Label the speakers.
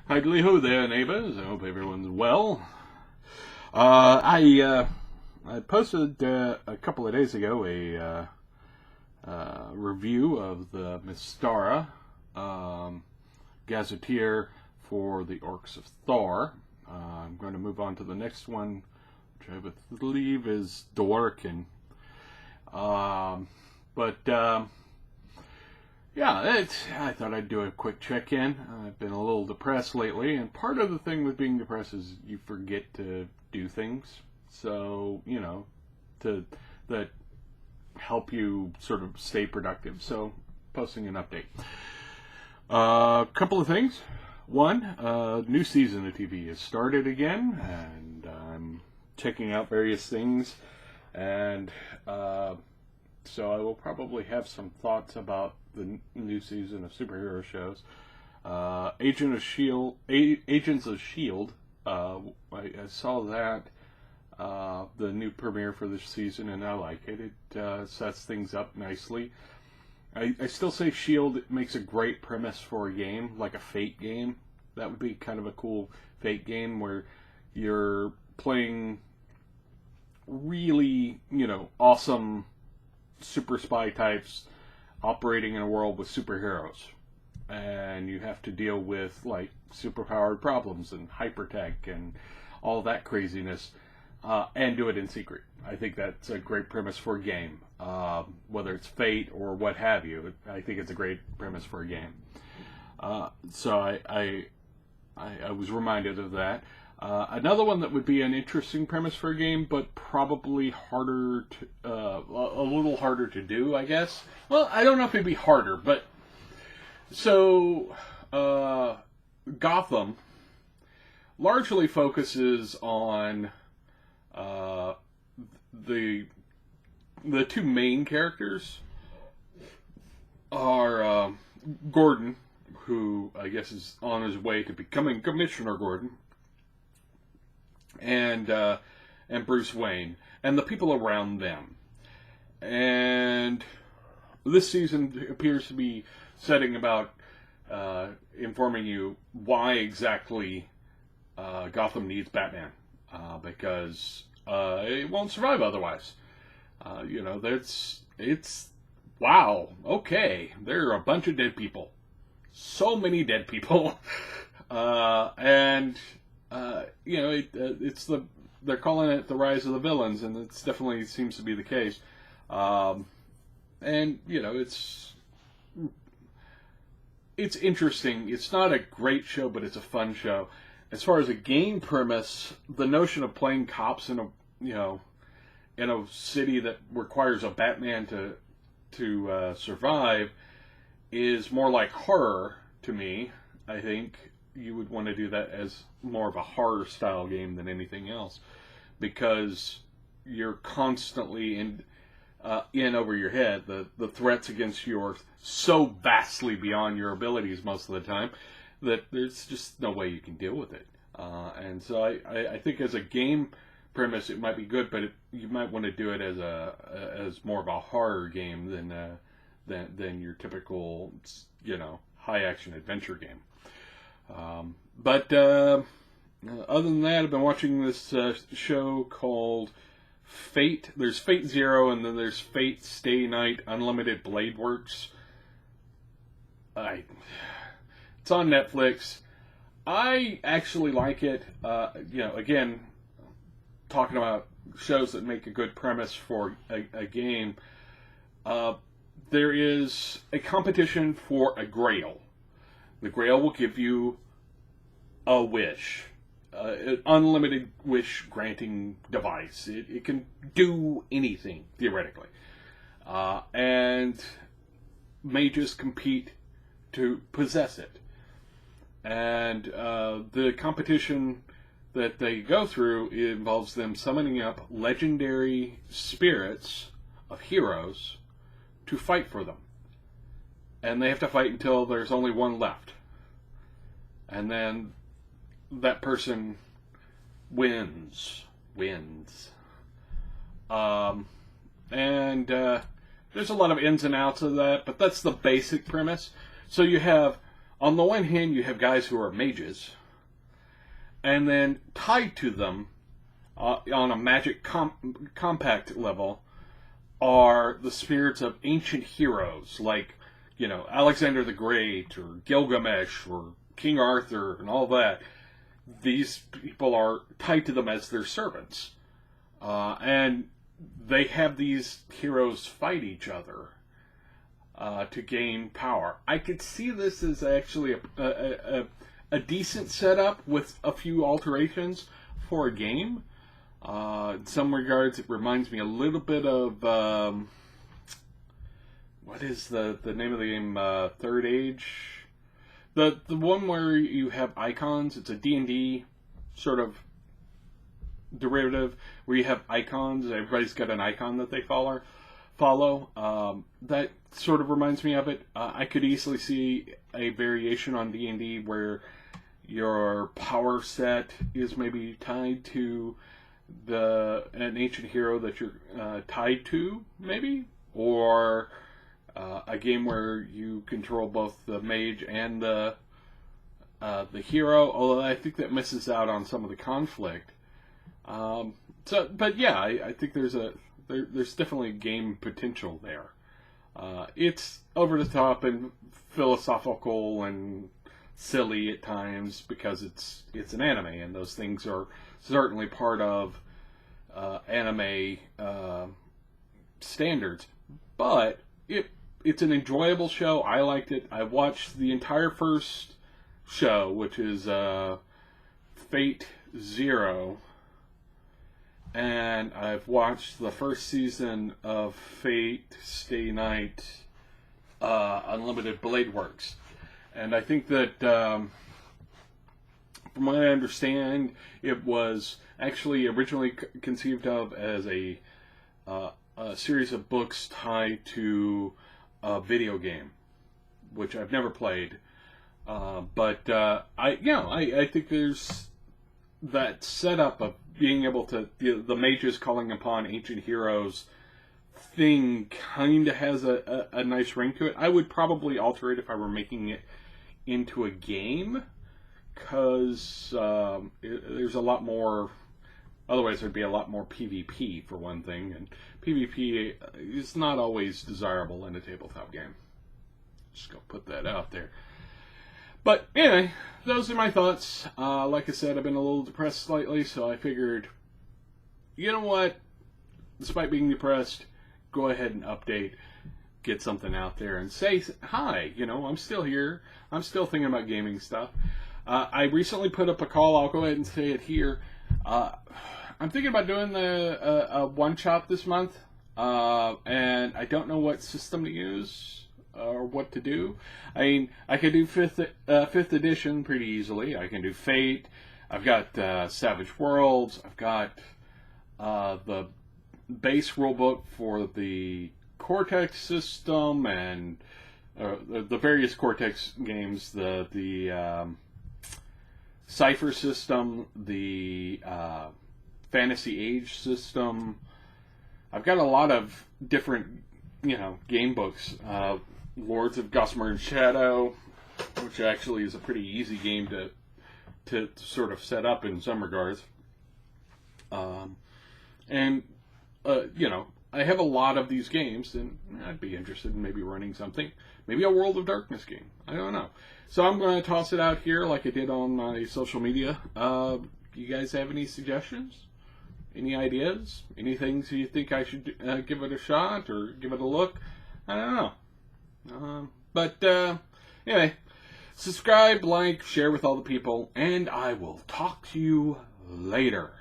Speaker 1: Idly ho there, neighbors. I hope everyone's well. I posted a couple of days ago a review of the Mystara Gazetteer for the Orcs of Thor. I'm going to move on to the next one, which I believe is Dworkin. Yeah, I thought I'd do a quick check-in. I've been a little depressed lately, and part of the thing with being depressed is you forget to do things. So, that help you sort of stay productive. So, posting an update. A couple of things. One, new season of TV has started again, and I'm checking out various things, and so I will probably have some thoughts about the new season of superhero shows. Agents of Shield. I saw that the new premiere for this season, and I like it. It sets things up nicely. I still say Shield makes a great premise for a game, like a Fate game. That would be kind of a cool Fate game where you're playing really, awesome super spy types operating in a world with superheroes. And you have to deal with, like, superpowered problems and hypertech and all that craziness, and do it in secret. I think that's a great premise for a game. Whether it's Fate or what have you, I think it's a great premise for a game. So I was reminded of that. Another one that would be an interesting premise for a game, but probably harder to, a little harder to do, I guess. Well, I don't know if it'd be harder, but so Gotham largely focuses on the two main characters are Gordon, who I guess is on his way to becoming Commissioner Gordon, and Bruce Wayne, and the people around them. And this season appears to be setting about informing you why exactly Gotham needs Batman, because it won't survive otherwise. It's wow, okay, there are a bunch of dead people. So many dead people. They're calling it the rise of the villains, and it definitely seems to be the case. It's interesting. It's not a great show, but it's a fun show. As far as a game premise, the notion of playing cops in a city that requires a Batman to survive is more like horror to me. I think you would want to do that as more of a horror style game than anything else, because you're constantly in over your head. The threats against you are so vastly beyond your abilities most of the time that there's just no way you can deal with it. And so I think as a game premise it might be good, but you might want to do it as more of a horror game than your typical high action adventure game. But other than that, I've been watching this show called Fate. There's Fate Zero, and then there's Fate Stay Night Unlimited Blade Works. It's on Netflix. I actually like it. Again, talking about shows that make a good premise for a game. There is a competition for a Grail. The Grail will give you a wish, an unlimited wish granting device. It can do anything, theoretically. And mages compete to possess it. And the competition that they go through involves them summoning up legendary spirits of heroes to fight for them. And they have to fight until there's only one left. And then that person wins. There's a lot of ins and outs of that, but that's the basic premise. So you have on the one hand, you have guys who are mages, and then tied to them on a magic compact level are the spirits of ancient heroes like, Alexander the Great or Gilgamesh or King Arthur and all that. These people are tied to them as their servants. And they have these heroes fight each other to gain power. I could see this as actually a decent setup with a few alterations for a game. In some regards, it reminds me a little bit of what is the name of the game? Third Age, the one where you have icons. It's a D&D sort of derivative where you have icons. Everybody's got an icon that they follow. That sort of reminds me of it. I could easily see a variation on D&D where your power set is maybe tied to an ancient hero that you're tied to, maybe, or a game where you control both the mage and the hero. Although I think that misses out on some of the conflict. But yeah, I think there's definitely game potential there. It's over the top and philosophical and silly at times because it's an anime, and those things are certainly part of anime standards. But it's an enjoyable show. I liked it. I watched the entire first show, which is Fate Zero. And I've watched the first season of Fate Stay Night Unlimited Blade Works. And I think that, from what I understand, it was actually originally conceived of as a series of books tied to a video game, which I've never played. But I think there's that setup of being able to, the mages calling upon ancient heroes thing kind of has a nice ring to it. I would probably alter it if I were making it into a game, because there's a lot more, otherwise there'd be a lot more PvP for one thing, and PvP is not always desirable in a tabletop game. Just go put that out there. But anyway, those are my thoughts. Like I said, I've been a little depressed slightly, so I figured, you know what? Despite being depressed, go ahead and update, get something out there, and say hi. I'm still here. I'm still thinking about gaming stuff. I recently put up a call. I'll go ahead and say it here. I'm thinking about doing a one-shot this month, and I don't know what system to use or what to do. I mean, I could do fifth edition pretty easily. I can do Fate. I've got Savage Worlds. I've got the base rulebook for the Cortex system and the various Cortex games. The Cypher system, the Fantasy Age system. I've got a lot of different, game books. Lords of Gossamer and Shadow, which actually is a pretty easy game to sort of set up in some regards. I have a lot of these games, and I'd be interested in maybe running something. Maybe a World of Darkness game. I don't know. So I'm going to toss it out here like I did on my social media. You guys have any suggestions? Any ideas? Any things you think I should give it a shot or give it a look? I don't know. But anyway, subscribe, like, share with all the people, and I will talk to you later.